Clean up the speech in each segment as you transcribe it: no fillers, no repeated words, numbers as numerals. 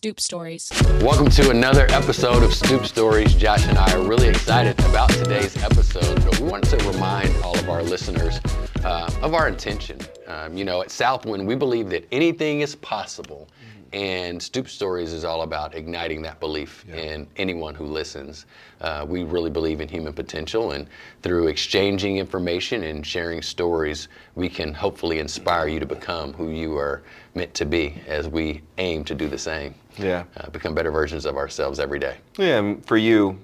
Stoop Stories. Welcome to another episode of Stoop Stories. Josh and I are really excited about today's episode, but we wanted to remind all of our listeners of our intention. At Southwind, we believe that anything is possible, and Stoop Stories is all about igniting that belief in anyone who listens. We really believe in human potential, and through exchanging information and sharing stories, we can hopefully inspire you to become who you are meant to be, as we aim to do the same. Become better versions of ourselves every day. Yeah, and for you,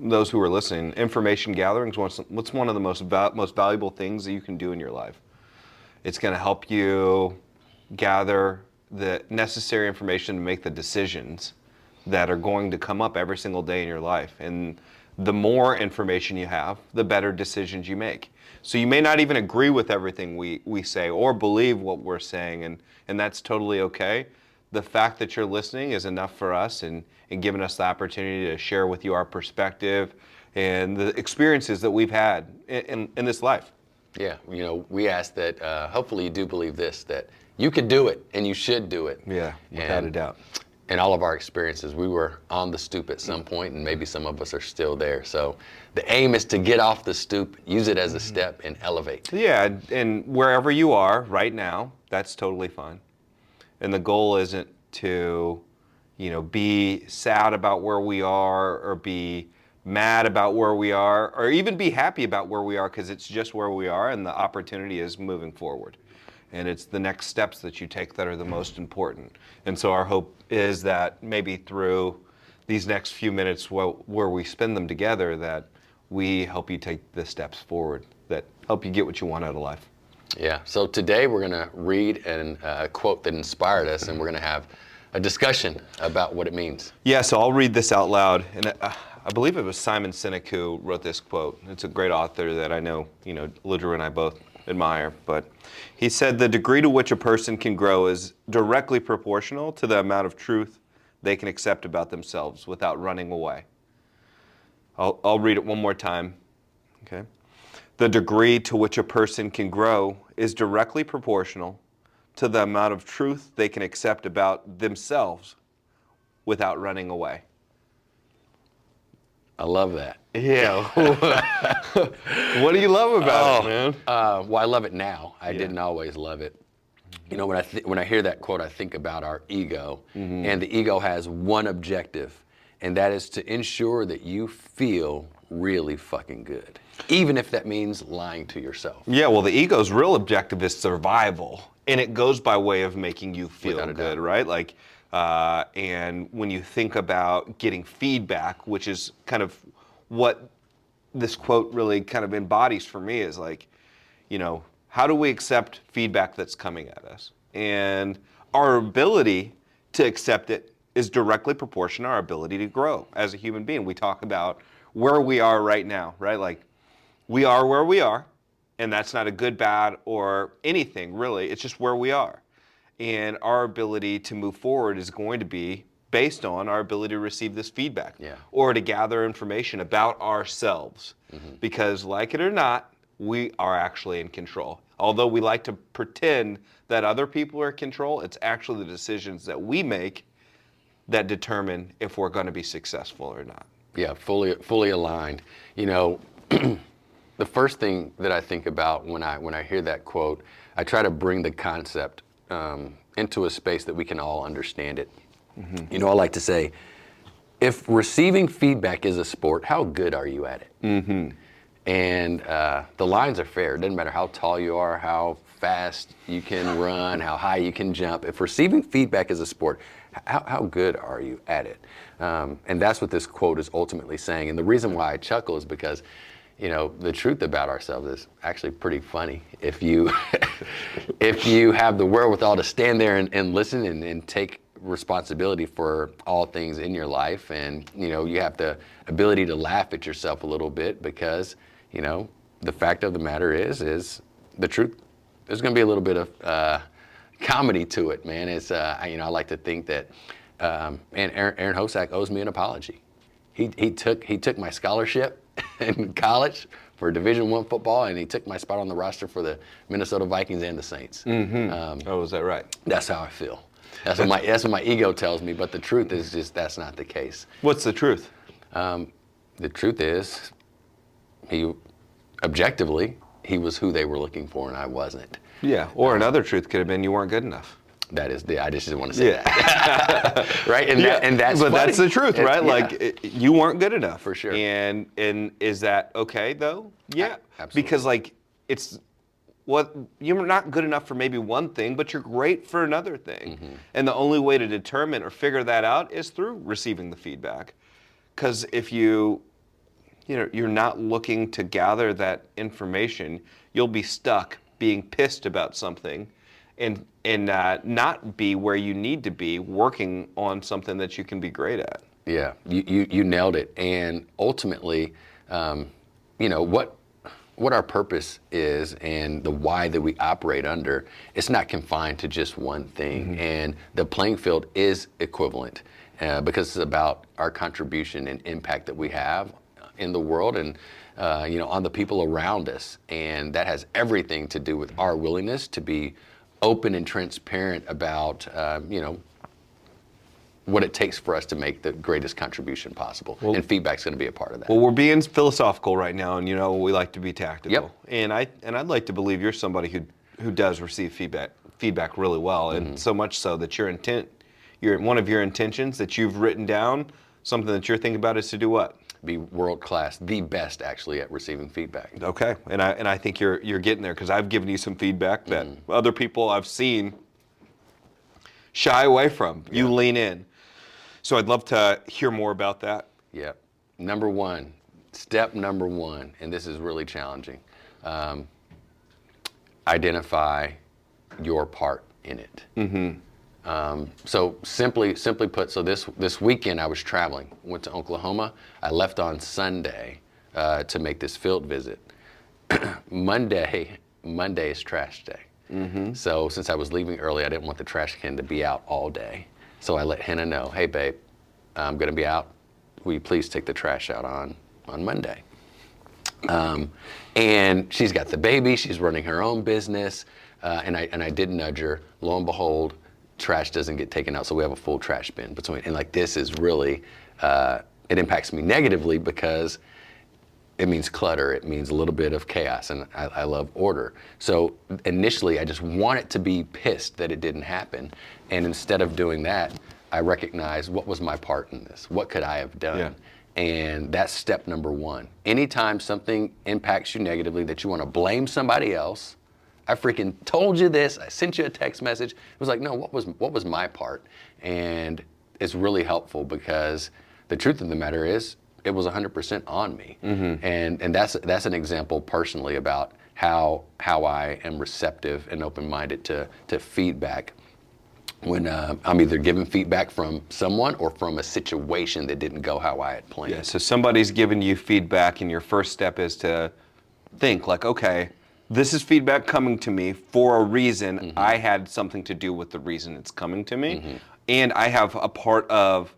those who are listening, information gathering is what's one of the most valuable things that you can do in your life. It's going to help you gather the necessary information to make the decisions that are going to come up every single day in your life. And the more information you have, the better decisions you make. So you may not even agree with everything we say or believe what we're saying, and that's totally okay. The fact that you're listening is enough for us and giving us the opportunity to share with you our perspective and the experiences that we've had in this life. Yeah, we ask that hopefully you do believe this, that you could do it and you should do it. Yeah, without a doubt. In all of our experiences, we were on the stoop at some point, and maybe some of us are still there. So the aim is to get off the stoop, use it as a step, and elevate. Yeah, and wherever you are right now, that's totally fine. And the goal isn't to, be sad about where we are or be mad about where we are or even be happy about where we are, because it's just where we are and the opportunity is moving forward. And it's the next steps that you take that are the most important. And so our hope is that maybe through these next few minutes where we spend them together, that we help you take the steps forward that help you get what you want out of life. Yeah, so today we're going to read a quote that inspired us, and we're going to have a discussion about what it means. Yeah, so I'll read this out loud. And I believe it was Simon Sinek who wrote this quote. It's a great author that I know, LaDrew and I both admire. But he said, the degree to which a person can grow is directly proportional to the amount of truth they can accept about themselves without running away. I'll read it one more time. Okay. The degree to which a person can grow is directly proportional to the amount of truth they can accept about themselves without running away. I love that. Yeah. What do you love about it, man? Well, I love it now. I didn't always love it. When I hear that quote, I think about our ego. And the ego has one objective, and that is to ensure that you feel really fucking good, even if that means lying to yourself. Yeah, well, the ego's real objective is survival, and it goes by way of making you feel good, right? And when you think about getting feedback, which is kind of what this quote really kind of embodies for me, is how do we accept feedback that's coming at us? And our ability to accept it is directly proportional to our ability to grow as a human being. We talk about where we are right now, right? We are where we are, and that's not a good, bad, or anything, really. It's just where we are. And our ability to move forward is going to be based on our ability to receive this feedback or to gather information about ourselves. Because like it or not, we are actually in control. Although we like to pretend that other people are in control, it's actually the decisions that we make that determine if we're going to be successful or not. Yeah, fully aligned. The first thing that I think about when I hear that quote, I try to bring the concept into a space that we can all understand it. I like to say, if receiving feedback is a sport, how good are you at it? And the lines are fair. It doesn't matter how tall you are, how fast you can run, how high you can jump. If receiving feedback is a sport, how good are you at it? And that's what this quote is ultimately saying. And the reason why I chuckle is because the truth about ourselves is actually pretty funny. If you have the wherewithal to stand there and listen and take responsibility for all things in your life, and you have the ability to laugh at yourself a little bit, because the fact of the matter is the truth. There's going to be a little bit of comedy to it, man. It's I like to think that and Aaron Hosack owes me an apology. He took my scholarship in college for Division I football, and he took my spot on the roster for the Minnesota Vikings and the Saints. Oh, is that right? That's how I feel. That's what my ego tells me, but the truth is just that's not the case. What's the truth? The truth is, objectively, he was who they were looking for and I wasn't. Yeah, or another truth could have been you weren't good enough. That is I just didn't want to say that. Right? And that's but funny. That's the truth, right? You weren't good enough. For sure. And is that okay though? Yeah. Absolutely. Because you're not good enough for maybe one thing, but you're great for another thing. Mm-hmm. And the only way to determine or figure that out is through receiving the feedback. Because if you're not looking to gather that information, you'll be stuck being pissed about something and not be where you need to be working on something that you can be great at. Yeah, you nailed it. And ultimately, what our purpose is and the why that we operate under, it's not confined to just one thing. Mm-hmm. And the playing field is equivalent because it's about our contribution and impact that we have in the world and on the people around us. And that has everything to do with our willingness to be open and transparent about, what it takes for us to make the greatest contribution possible. And feedback's going to be a part of that. Well, we're being philosophical right now, and we like to be tactical. Yep. And I'd like to believe you're somebody who does receive feedback really well, and mm-hmm. so much so that one of your intentions that you've written down, something that you're thinking about is to do what? Be world class, the best actually at receiving feedback. Okay, and I think you're getting there because I've given you some feedback that mm-hmm. other people I've seen shy away from. Yeah. You lean in. So I'd love to hear more about that. Yeah. Step number one, and this is really challenging. Identify your part in it. Mm-hmm. So simply put, so this weekend I was traveling, went to Oklahoma. I left on Sunday to make this field visit. Monday is trash day. Mm-hmm. So since I was leaving early, I didn't want the trash can to be out all day. So I let Hannah know, hey babe, I'm gonna be out. Will you please take the trash out on Monday? And she's got the baby, she's running her own business, and I did nudge her. Lo and behold, trash doesn't get taken out, so we have a full trash bin between. And this is really, it impacts me negatively because it means clutter, it means a little bit of chaos, and I love order. So initially, I just wanted to be pissed that it didn't happen, and instead of doing that, I recognized what was my part in this? What could I have done? Yeah. And that's step number one. Anytime something impacts you negatively that you want to blame somebody else, I freaking told you this, I sent you a text message. It was no, what was my part? And it's really helpful because the truth of the matter is, it was 100% on me. Mm-hmm. And that's an example personally about how I am receptive and open-minded to feedback when I'm either given feedback from someone or from a situation that didn't go how I had planned. Yeah, so somebody's giving you feedback and your first step is to think okay, this is feedback coming to me for a reason. Mm-hmm. I had something to do with the reason it's coming to me. Mm-hmm. And I have a part of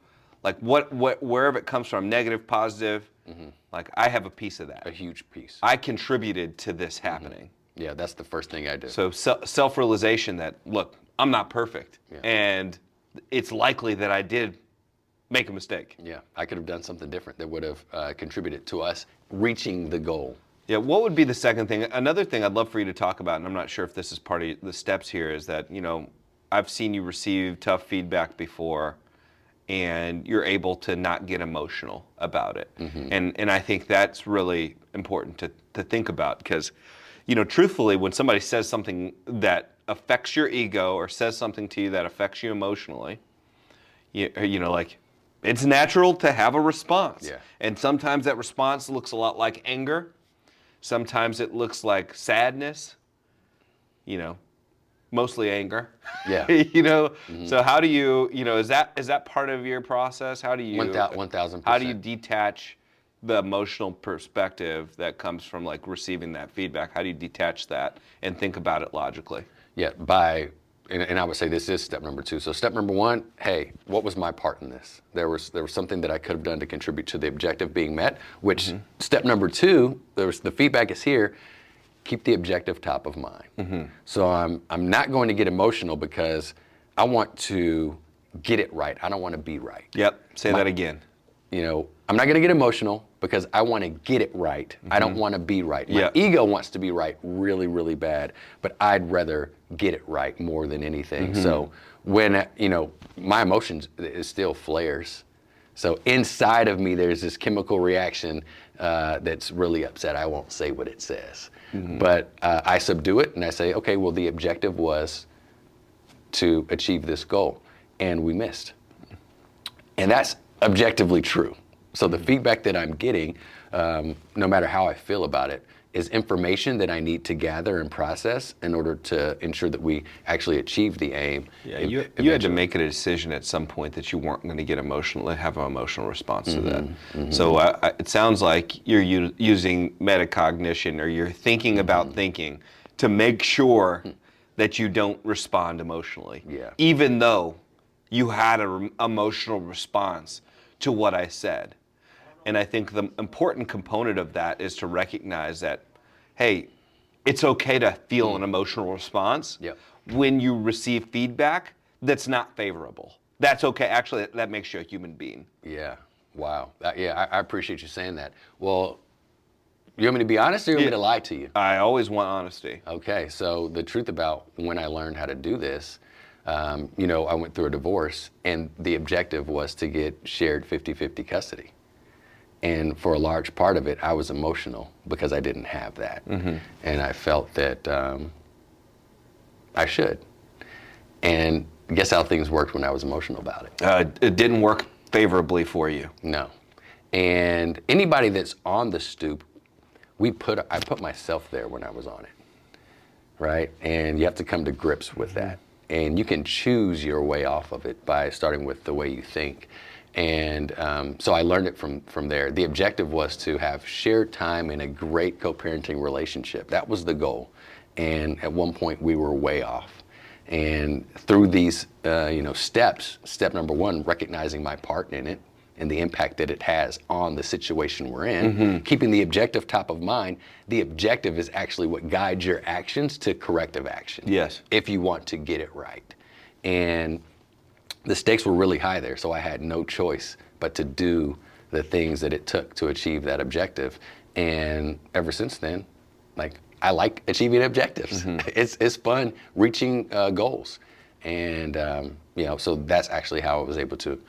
wherever it comes from, negative, positive, mm-hmm. I have a piece of that. A huge piece. I contributed to this happening. Mm-hmm. Yeah, that's the first thing I do. So self-realization that, look, I'm not perfect. Yeah. And it's likely that I did make a mistake. Yeah, I could have done something different that would have contributed to us reaching the goal. Yeah, what would be the second thing? Another thing I'd love for you to talk about, and I'm not sure if this is part of the steps here, is that, I've seen you receive tough feedback before, and you're able to not get emotional about it. Mm-hmm. And I think that's really important to think about because, truthfully, when somebody says something that affects your ego or says something to you that affects you emotionally, it's natural to have a response. Yeah. And sometimes that response looks a lot like anger. Sometimes it looks like sadness, mostly anger. Yeah. Mm-hmm. So how do you, is that part of your process? How do you 1,000%. How do you detach the emotional perspective that comes from receiving that feedback? How do you detach that and think about it logically? Yeah, and I would say this is step number two. So step number one, hey, what was my part in this? There was something that I could have done to contribute to the objective being met, which mm-hmm. step number two, the feedback is here, keep the objective top of mind. Mm-hmm. So I'm not going to get emotional because I want to get it right. I don't want to be right. Yep. Say that again. I'm not going to get emotional because I want to get it right. I don't want to be right. My ego wants to be right really, really bad, but I'd rather get it right more than anything. So when, my emotions, it still flares. So inside of me, there's this chemical reaction that's really upset. I won't say what it says, but I subdue it and I say, okay, well, the objective was to achieve this goal, and we missed. And that's objectively true. So the feedback that I'm getting, no matter how I feel about it, is information that I need to gather and process in order to ensure that we actually achieve the aim. Yeah, you had to make a decision at some point that you weren't going to get emotional, have an emotional response to that. So it sounds like you're using metacognition, or you're thinking about thinking to make sure that you don't respond emotionally. Yeah. Even though you had an emotional response to what I said. And I think the important component of that is to recognize that, hey, it's okay to feel an emotional response when you receive feedback that's not favorable. That's okay. Actually, that makes you a human being. Yeah. Wow. I appreciate you saying that. Well, you want me to be honest, or you want me to lie to you? I always want honesty. Okay. So the truth about when I learned how to do this, I went through a divorce, and the objective was to get shared 50-50 custody. And for a large part of it, I was emotional because I didn't have that. And I felt that I should. And guess how things worked when I was emotional about it? It didn't work favorably for you. No. And anybody that's on the Stoop, I put myself there when I was on it, right? And you have to come to grips with that. And you can choose your way off of it by starting with the way you think. And so I learned it from there. The objective was to have shared time in a great co-parenting relationship. That was the goal. And at one point we were way off. And through these steps, step number one, recognizing my part in it and the impact that it has on the situation we're in, keeping the objective top of mind. The objective is actually what guides your actions to corrective action. Yes. If you want to get it right. And the stakes were really high there, so I had no choice but to do the things that it took to achieve that objective. And ever since then, I like achieving objectives. It's fun reaching goals. And so that's actually how I was able to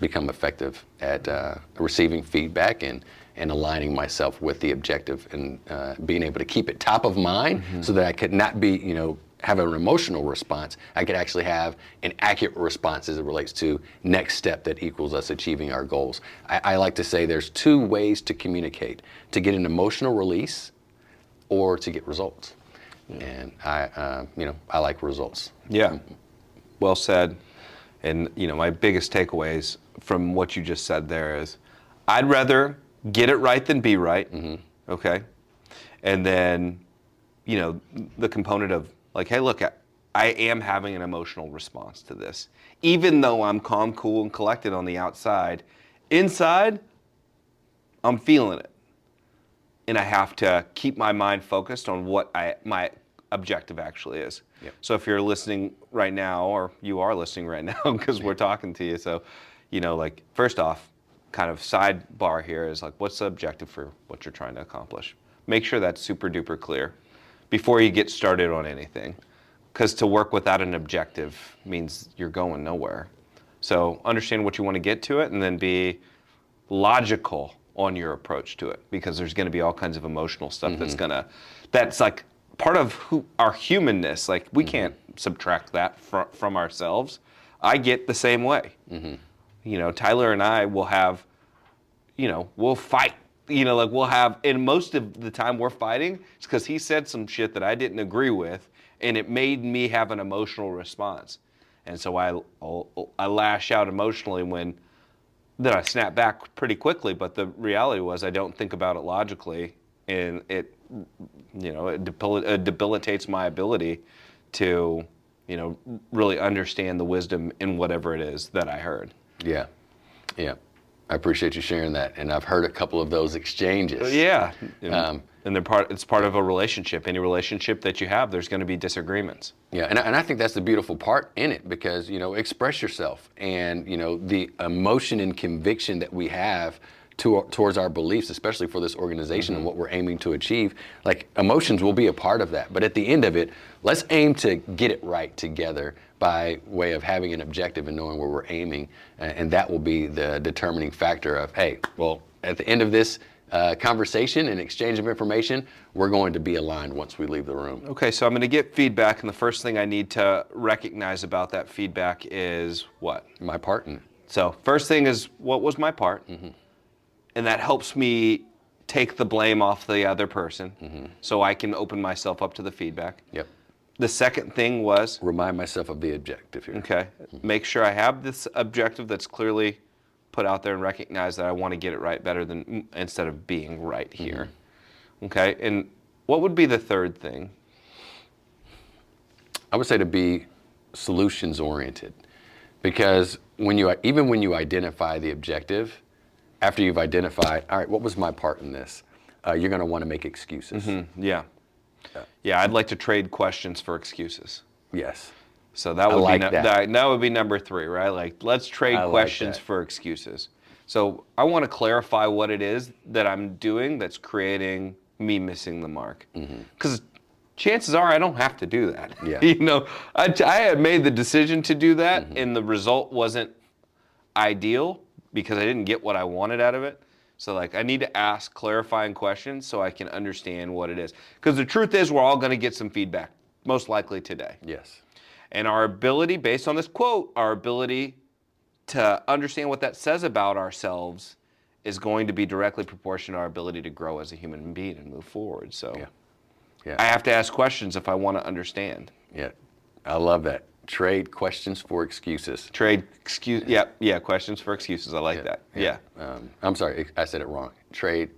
become effective at receiving feedback and aligning myself with the objective, and being able to keep it top of mind so that I could not be, have an emotional response. I could actually have an accurate response as it relates to next step that equals us achieving our goals. I like to say there's two ways to communicate: to get an emotional release or to get results. And I like results. Yeah, well said. And my biggest takeaways from what you just said there is, I'd rather get it right than be right. Okay, and then the component of hey, look, I am having an emotional response to this, even though I'm calm, cool, and collected on the outside. Inside, I'm feeling it, and I have to keep my mind focused on what my objective actually is. Yep. So if you're listening right now, or you are listening right now because we're talking to you, so first off, kind of sidebar here is what's the objective for what you're trying to accomplish? Make sure that's super duper clear before you get started on anything, because to work without an objective means you're going nowhere. So understand what you want to get to it, and then be logical on your approach to it, because there's going to be all kinds of emotional stuff that's part of our humanness. We can't subtract that from ourselves. I get the same way. Tyler and I will have, we'll fight. We'll have, and most of the time we're fighting, it's because he said some shit that I didn't agree with, and it made me have an emotional response. And so I lash out emotionally then I snap back pretty quickly, but the reality was I don't think about it logically, and it debilitates my ability to, really understand the wisdom in whatever it is that I heard. Yeah. I appreciate you sharing that. And I've heard a couple of those exchanges. Yeah. And it's part of a relationship. Any relationship that you have, there's going to be disagreements. Yeah, and I think that's the beautiful part in it, because, express yourself, and, the emotion and conviction that we have towards our beliefs, especially for this organization and what we're aiming to achieve, like, emotions will be a part of that. But at the end of it, let's aim to get it right together by way of having an objective and knowing where we're aiming. And that will be the determining factor of, hey, well, at the end of this conversation and exchange of information, we're going to be aligned once we leave the room. Okay, so I'm going to get feedback, and the first thing I need to recognize about that feedback is what? My part in it. So first thing is, what was my part? And that helps me take the blame off the other person, so I can open myself up to the feedback. Yep. The second thing was? Remind myself of the objective here. Okay. Make sure I have this objective that's clearly put out there, and recognize that I want to get it right better than instead of being right here. Okay. And what would be the third thing? I would say to be solutions oriented, because even when you identify the objective, after you've identified, all right, what was my part in this? You're going to want to make excuses. Yeah. Yeah, I'd like to trade questions for excuses. Yes. So that would like be that would be number 3, right? Like, let's trade questions for excuses. So I want to clarify what it is that I'm doing that's creating me missing the mark. Because chances are I don't have to do that. Yeah. I had made the decision to do that, and the result wasn't ideal because I didn't get what I wanted out of it. So, like, I need to ask clarifying questions so I can understand what it is. Because the truth is, we're all going to get some feedback, most likely today. Yes. And our ability, based on this quote, our ability to understand what that says about ourselves is going to be directly proportional to our ability to grow as a human being and move forward. So Yeah. I have to ask questions if I want to understand. Yeah. I love that. Trade questions for excuses. Yeah, questions for excuses. I like that. Yeah. I'm sorry, I said it wrong. Trade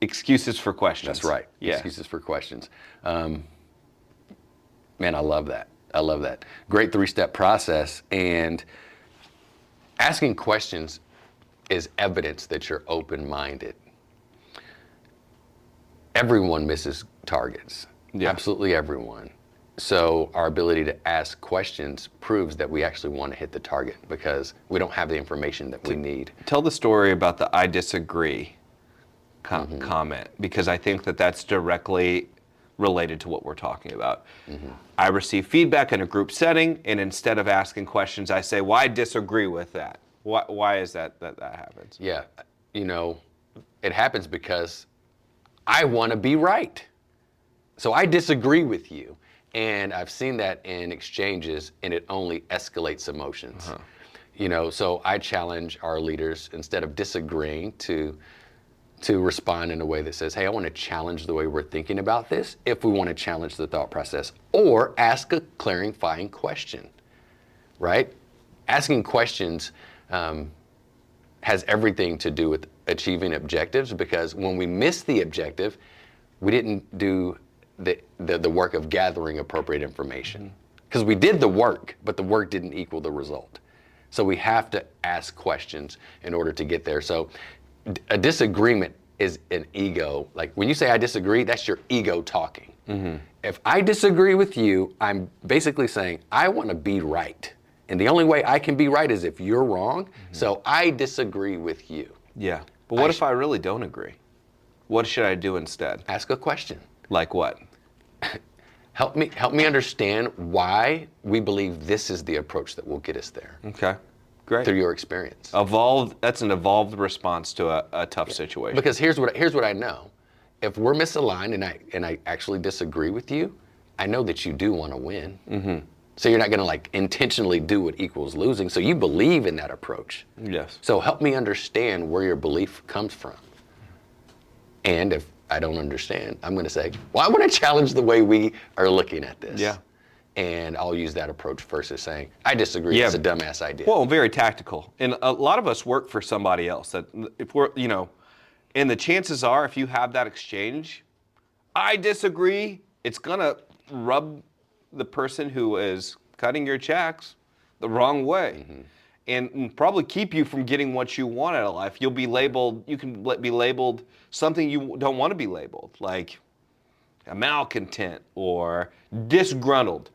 excuses for questions. That's right. Yeah. Excuses for questions. Man, I love that. I love that. Great 3-step process. And asking questions is evidence that you're open-minded. Everyone misses targets. Yeah. Absolutely everyone. So our ability to ask questions proves that we actually want to hit the target, because we don't have the information that we need. Tell the story about the "I disagree" comment, because I think that that's directly related to what we're talking about. I receive feedback in a group setting, and instead of asking questions, I say, well, I disagree with that. Why is that happens? Yeah, it happens because I want to be right. So I disagree with you. And I've seen that in exchanges, and it only escalates emotions. So I challenge our leaders, instead of disagreeing, to respond in a way that says, hey, I want to challenge the way we're thinking about this, if we want to challenge the thought process, or ask a clarifying question, right? Asking questions has everything to do with achieving objectives, because when we miss the objective, we didn't do the work of gathering appropriate information. Because we did the work, but the work didn't equal the result. So we have to ask questions in order to get there. So a disagreement is an ego. Like, when you say I disagree, that's your ego talking. If I disagree with you, I'm basically saying I want to be right. And the only way I can be right is if you're wrong. So I disagree with you. Yeah. But what if I really don't agree? What should I do instead? Ask a question. Like what? Help me understand why we believe this is the approach that will get us there. Okay, great. Through your experience. That's an evolved response to a tough situation. Because here's what I know. If we're misaligned and I actually disagree with you, I know that you do want to win. So you're not going to intentionally do what equals losing. So you believe in that approach. Yes. So help me understand where your belief comes from. And if I don't understand, I'm going to say, well, I want to challenge the way we are looking at this. Yeah. And I'll use that approach versus saying, I disagree, it's a dumbass idea. Well, very tactical. And a lot of us work for somebody else. That if we're, and the chances are, if you have that exchange, I disagree, it's going to rub the person who is cutting your checks the wrong way. and probably keep you from getting what you want out of life. You'll be labeled, you can be labeled something you don't want to be labeled, like a malcontent or disgruntled,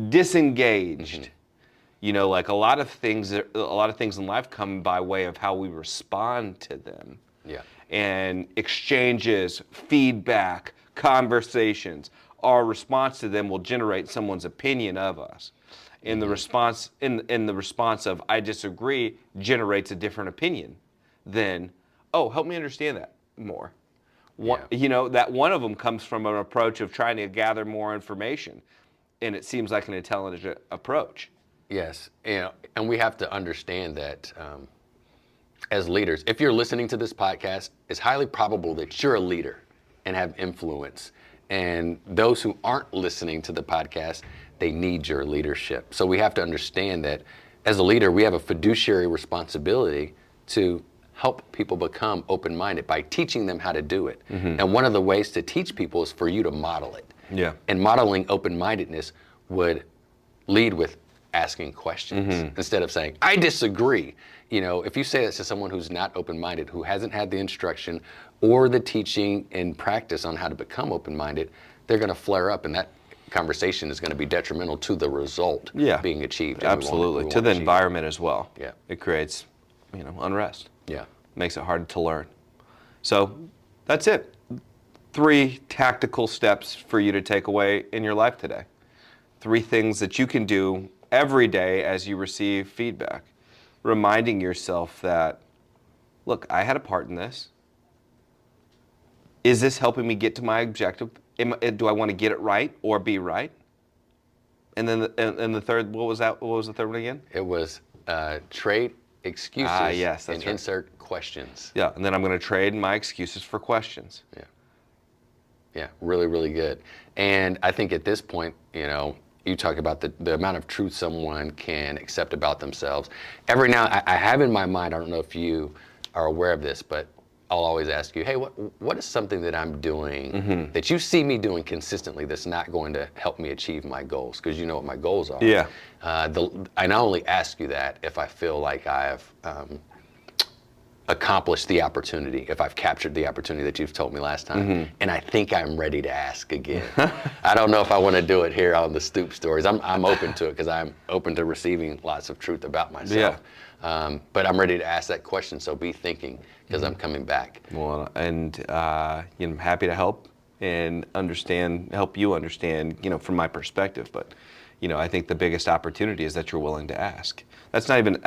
disengaged. You know, like a lot of things in life come by way of how we respond to them. Yeah. And exchanges, feedback, conversations, our response to them will generate someone's opinion of us. And the response in the response of I disagree generates a different opinion than, oh, help me understand that more. You know, that one of them comes from an approach of trying to gather more information, and it seems like an intelligent approach. Yes, and we have to understand that as leaders, if you're listening to this podcast, it's highly probable that you're a leader and have influence. And those who aren't listening to the podcast, they need your leadership. So we have to understand that as a leader, we have a fiduciary responsibility to help people become open-minded by teaching them how to do it. And one of the ways to teach people is for you to model it. Yeah. And modeling open-mindedness would lead with asking questions instead of saying, I disagree. You know, if you say this to someone who's not open-minded, who hasn't had the instruction or the teaching and practice on how to become open-minded, they're going to flare up, and that conversation is going to be detrimental to the result being achieved. Absolutely. To the environment as well. Yeah. It creates, you know, unrest. Yeah. Makes it hard to learn. So that's it. 3 tactical steps for you to take away in your life today. 3 things that you can do every day as you receive feedback. Reminding yourself that, look, I had a part in this. Is this helping me get to my objective? Do I want to get it right or be right? And then the third, what was that? What was the third one again? It was trade excuses and insert questions. Yeah, and then I'm going to trade my excuses for questions. Yeah. Yeah, really, really good. And I think at this point, you know, you talk about the amount of truth someone can accept about themselves. Every now, I have in my mind, I don't know if you are aware of this, but I'll always ask you, hey, what is something that I'm doing that you see me doing consistently that's not going to help me achieve my goals? Because you know what my goals are. Yeah. I not only ask you that if I feel like I've accomplished the opportunity, if I've captured the opportunity that you've told me last time, and I think I'm ready to ask again. I don't know if I want to do it here on the Stoop stories. I'm open to it because I'm open to receiving lots of truth about myself. Yeah. But I'm ready to ask that question, so be thinking because I'm coming back. Well, and you know, I'm happy to help and help you understand, you know, from my perspective. But you know, I think the biggest opportunity is that you're willing to ask. That's not even.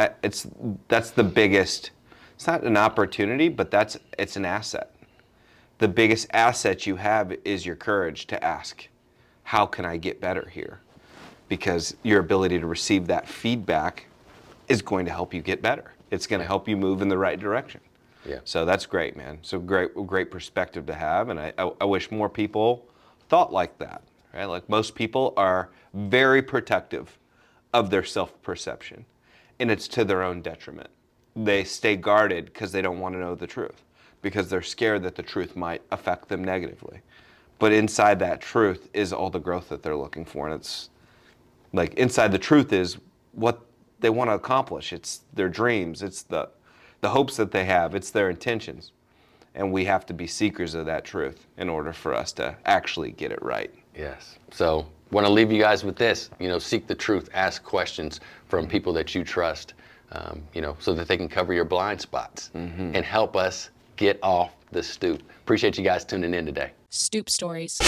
That's the biggest. It's not an opportunity, but it's an asset. The biggest asset you have is your courage to ask, how can I get better here? Because your ability to receive that feedback is going to help you get better. It's going to help you move in the right direction. Yeah. So that's great, man. So great perspective to have, and I wish more people thought like that. Right? Like most people are very protective of their self-perception, and it's to their own detriment. They stay guarded because they don't want to know the truth, because they're scared that the truth might affect them negatively. But inside that truth is all the growth that they're looking for, and it's like inside the truth is what they want to accomplish. It's their dreams. It's the hopes that they have. It's their intentions. And we have to be seekers of that truth in order for us to actually get it right. Yes. So want to leave you guys with this, you know, seek the truth, ask questions from people that you trust, you know, so that they can cover your blind spots and help us get off the stoop. Appreciate you guys tuning in today. Stoop Stories.